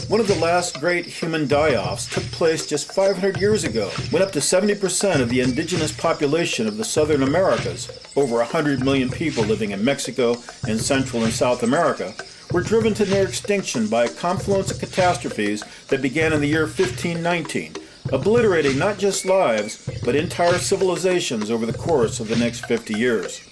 One of the last great human die-offs took place just 500 years ago, when up to 70% of the indigenous population of the Southern Americas, over 100 million people living in Mexico and Central and South America, were driven to near extinction by a confluence of catastrophes that began in the year 1519, obliterating not just lives, but entire civilizations over the course of the next 50 years.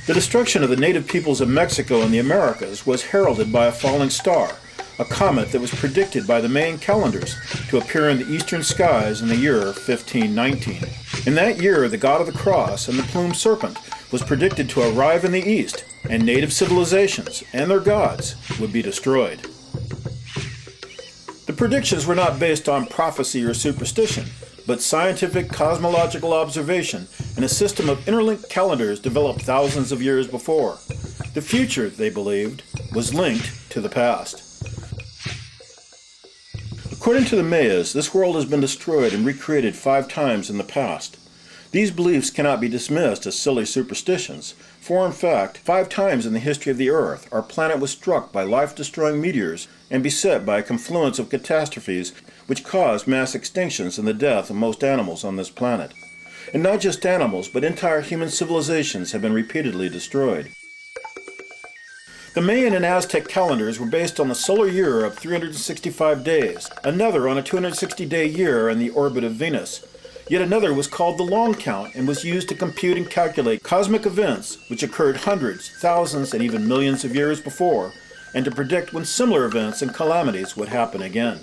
The destruction of the native peoples of Mexico and the Americas was heralded by a falling star, a comet that was predicted by the Mayan calendars to appear in the eastern skies in the year 1519. In that year, the god of the cross and the plumed serpent was predicted to arrive in the east, and native civilizations and their gods would be destroyed. The predictions were not based on prophecy or superstition, but scientific cosmological observation and a system of interlinked calendars developed thousands of years before. The future, they believed, was linked to the past. According to the Mayas, this world has been destroyed and recreated 5 times in the past. These beliefs cannot be dismissed as silly superstitions, for in fact, 5 times in the history of the Earth, our planet was struck by life-destroying meteors and beset by a confluence of catastrophes which caused mass extinctions and the death of most animals on this planet. And not just animals, but entire human civilizations have been repeatedly destroyed. The Mayan and Aztec calendars were based on the solar year of 365 days, another on a 260-day year in the orbit of Venus. Yet another was called the long count and was used to compute and calculate cosmic events which occurred hundreds, thousands, and even millions of years before, and to predict when similar events and calamities would happen again.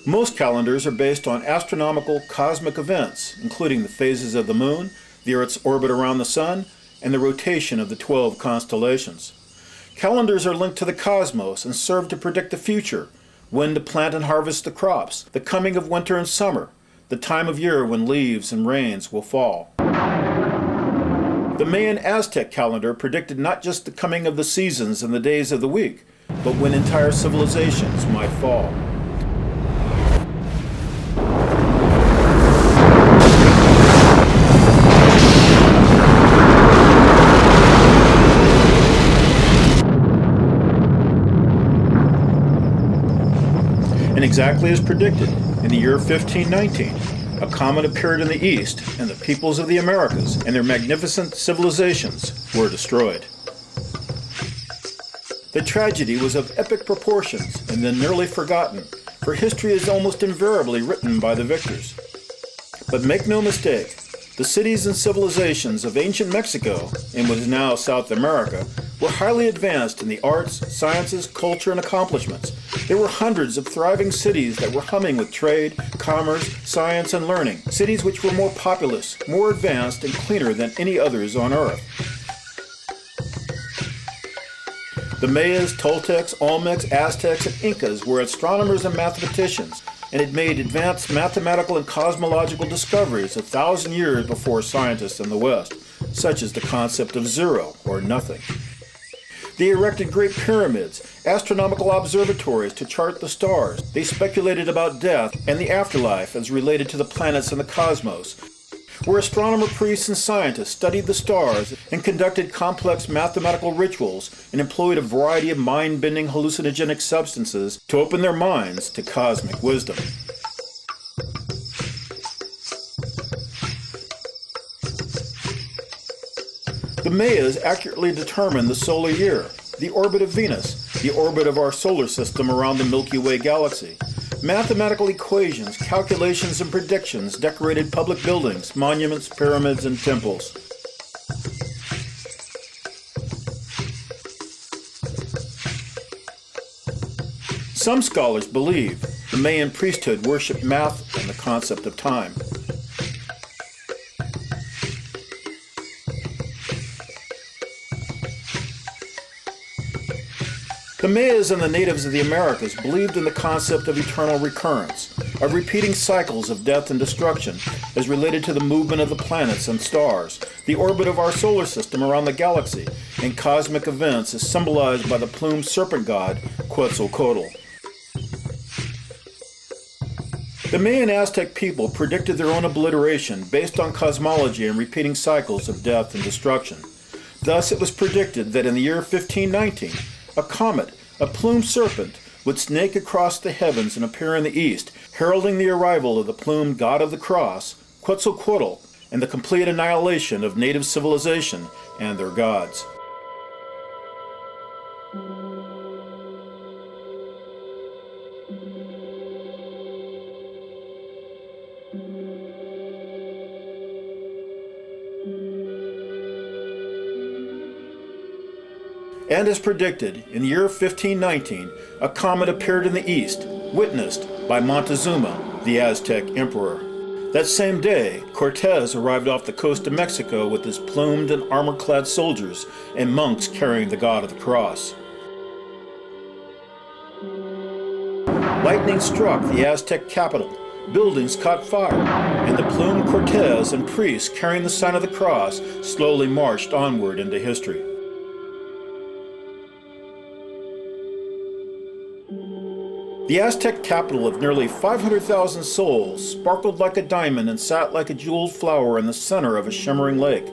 Most calendars are based on astronomical cosmic events, including the phases of the moon, the Earth's orbit around the sun, and the rotation of the 12 constellations. Calendars are linked to the cosmos and serve to predict the future, when to plant and harvest the crops, the coming of winter and summer, the time of year when leaves and rains will fall. The Mayan Aztec calendar predicted not just the coming of the seasons and the days of the week, but when entire civilizations might fall. And exactly as predicted, in the year 1519, a comet appeared in the east, and the peoples of the Americas and their magnificent civilizations were destroyed. The tragedy was of epic proportions and then nearly forgotten, for history is almost invariably written by the victors. But make no mistake, the cities and civilizations of ancient Mexico, and what is now South America, were highly advanced in the arts, sciences, culture, and accomplishments. There were hundreds of thriving cities that were humming with trade, commerce, science, and learning. Cities which were more populous, more advanced, and cleaner than any others on Earth. The Mayas, Toltecs, Olmecs, Aztecs, and Incas were astronomers and mathematicians, and had made advanced mathematical and cosmological discoveries 1,000 years before scientists in the West, such as the concept of zero, or nothing. They erected great pyramids, astronomical observatories to chart the stars. They speculated about death and the afterlife as related to the planets and the cosmos, where astronomer priests and scientists studied the stars and conducted complex mathematical rituals and employed a variety of mind-bending hallucinogenic substances to open their minds to cosmic wisdom. The Mayas accurately determined the solar year, the orbit of Venus, the orbit of our solar system around the Milky Way galaxy. Mathematical equations, calculations, and predictions decorated public buildings, monuments, pyramids, and temples. Some scholars believe the Mayan priesthood worshipped math and the concept of time. The Mayas and the natives of the Americas believed in the concept of eternal recurrence, of repeating cycles of death and destruction as related to the movement of the planets and stars, the orbit of our solar system around the galaxy, and cosmic events as symbolized by the plumed serpent god Quetzalcoatl. The Mayan Aztec people predicted their own obliteration based on cosmology and repeating cycles of death and destruction. Thus it was predicted that in the year 1519, a comet, a plumed serpent, would snake across the heavens and appear in the east, heralding the arrival of the plumed god of the cross, Quetzalcoatl, and the complete annihilation of native civilization and their gods. And as predicted, in the year 1519, a comet appeared in the east, witnessed by Montezuma, the Aztec emperor. That same day, Cortez arrived off the coast of Mexico with his plumed and armor-clad soldiers and monks carrying the God of the Cross. Lightning struck the Aztec capital, buildings caught fire, and the plumed Cortez and priests carrying the sign of the cross slowly marched onward into history. The Aztec capital of nearly 500,000 souls sparkled like a diamond and sat like a jeweled flower in the center of a shimmering lake.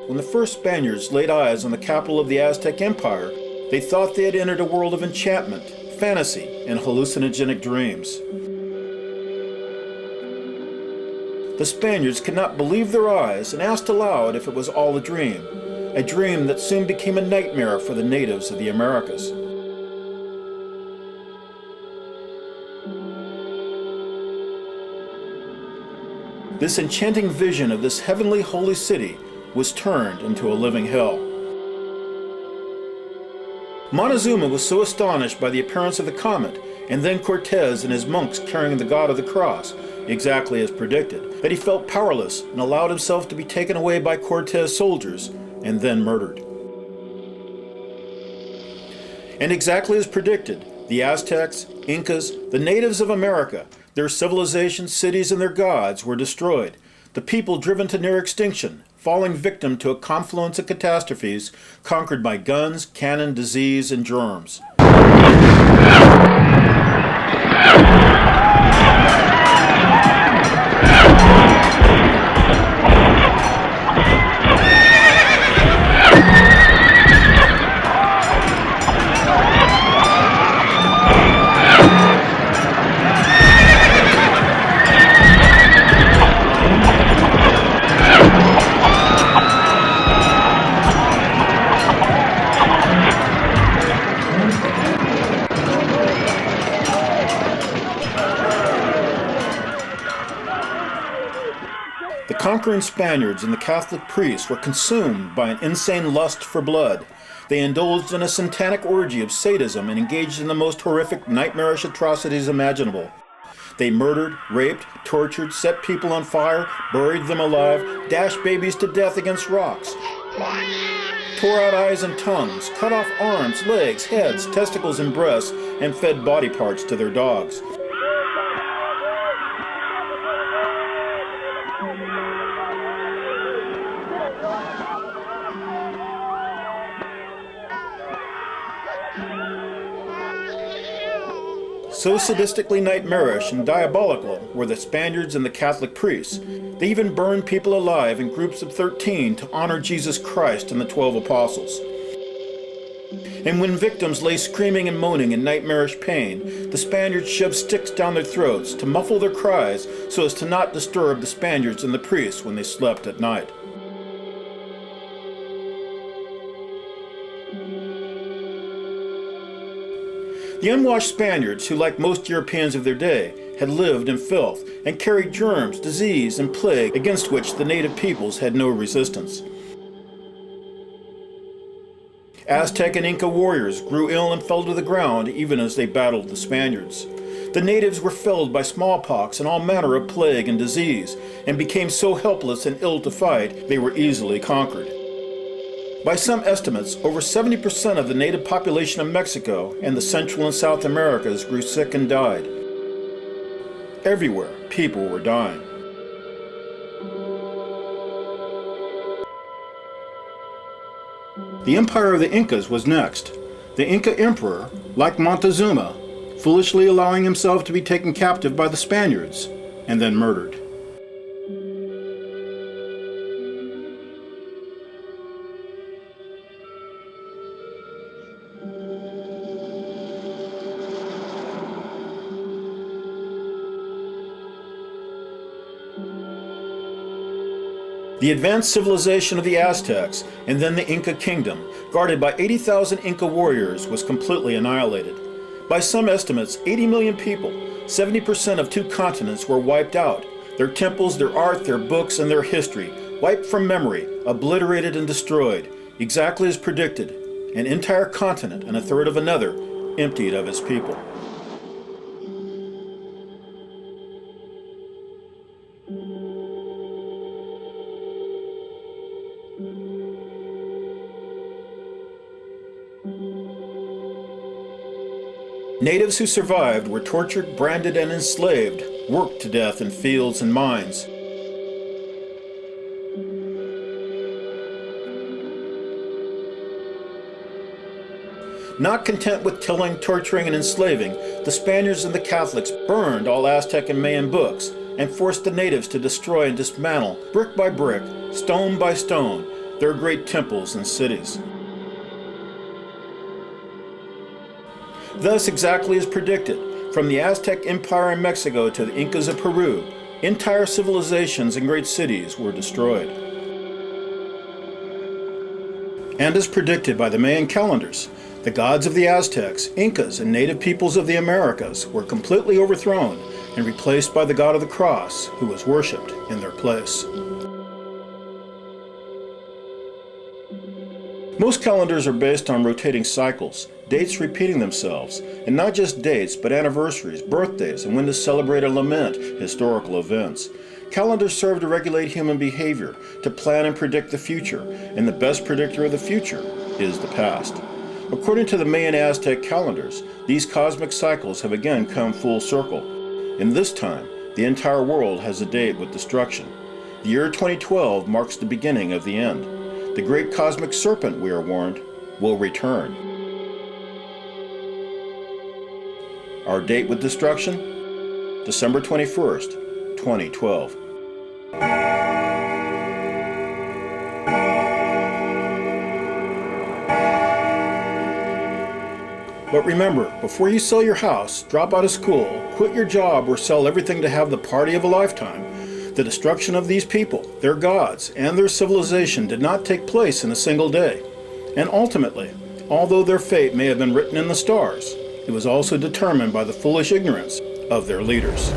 When the first Spaniards laid eyes on the capital of the Aztec Empire, they thought they had entered a world of enchantment, fantasy, and hallucinogenic dreams. The Spaniards could not believe their eyes and asked aloud if it was all a dream that soon became a nightmare for the natives of the Americas. This enchanting vision of this heavenly holy city was turned into a living hell. Montezuma was so astonished by the appearance of the comet, and then Cortez and his monks carrying the God of the Cross, exactly as predicted, that he felt powerless and allowed himself to be taken away by Cortez soldiers and then murdered. And exactly as predicted, the Aztecs, Incas, the natives of America, their civilizations, cities, and their gods were destroyed, the people driven to near extinction, falling victim to a confluence of catastrophes conquered by guns, cannon, disease, and germs. The conquering Spaniards and the Catholic priests were consumed by an insane lust for blood. They indulged in a satanic orgy of sadism and engaged in the most horrific, nightmarish atrocities imaginable. They murdered, raped, tortured, set people on fire, buried them alive, dashed babies to death against rocks, tore out eyes and tongues, cut off arms, legs, heads, testicles, and breasts, and fed body parts to their dogs. So sadistically nightmarish and diabolical were the Spaniards and the Catholic priests, they even burned people alive in groups of 13 to honor Jesus Christ and the 12 apostles. And when victims lay screaming and moaning in nightmarish pain, the Spaniards shoved sticks down their throats to muffle their cries so as to not disturb the Spaniards and the priests when they slept at night. The unwashed Spaniards, who like most Europeans of their day, had lived in filth and carried germs, disease, and plague against which the native peoples had no resistance. Aztec and Inca warriors grew ill and fell to the ground even as they battled the Spaniards. The natives were felled by smallpox and all manner of plague and disease, and became so helpless and ill to fight they were easily conquered. By some estimates, over 70% of the native population of Mexico and the Central and South Americas grew sick and died. Everywhere, people were dying. The empire of the Incas was next. The Inca emperor, like Montezuma, foolishly allowing himself to be taken captive by the Spaniards and then murdered. The advanced civilization of the Aztecs and then the Inca kingdom, guarded by 80,000 Inca warriors, was completely annihilated. By some estimates, 80 million people, 70% of 2 continents, were wiped out. Their temples, their art, their books, and their history, wiped from memory, obliterated and destroyed, exactly as predicted. An entire continent and a third of another emptied of its people. Natives who survived were tortured, branded, and enslaved, worked to death in fields and mines. Not content with killing, torturing, and enslaving, the Spaniards and the Catholics burned all Aztec and Mayan books and forced the natives to destroy and dismantle, brick by brick, stone by stone, their great temples and cities. Thus, exactly as predicted, from the Aztec Empire in Mexico to the Incas of Peru, entire civilizations and great cities were destroyed. And as predicted by the Mayan calendars, the gods of the Aztecs, Incas, and native peoples of the Americas were completely overthrown and replaced by the god of the cross, who was worshipped in their place. Most calendars are based on rotating cycles, dates repeating themselves, and not just dates, but anniversaries, birthdays, and when to celebrate or lament historical events. Calendars serve to regulate human behavior, to plan and predict the future, and the best predictor of the future is the past. According to the Mayan Aztec calendars, these cosmic cycles have again come full circle. In this time, the entire world has a date with destruction. The year 2012 marks the beginning of the end. The great cosmic serpent, we are warned, will return. Our date with destruction? December 21st, 2012. But remember, before you sell your house, drop out of school, quit your job, or sell everything to have the party of a lifetime, the destruction of these people, their gods, and their civilization did not take place in a single day. And ultimately, although their fate may have been written in the stars, it was also determined by the foolish ignorance of their leaders.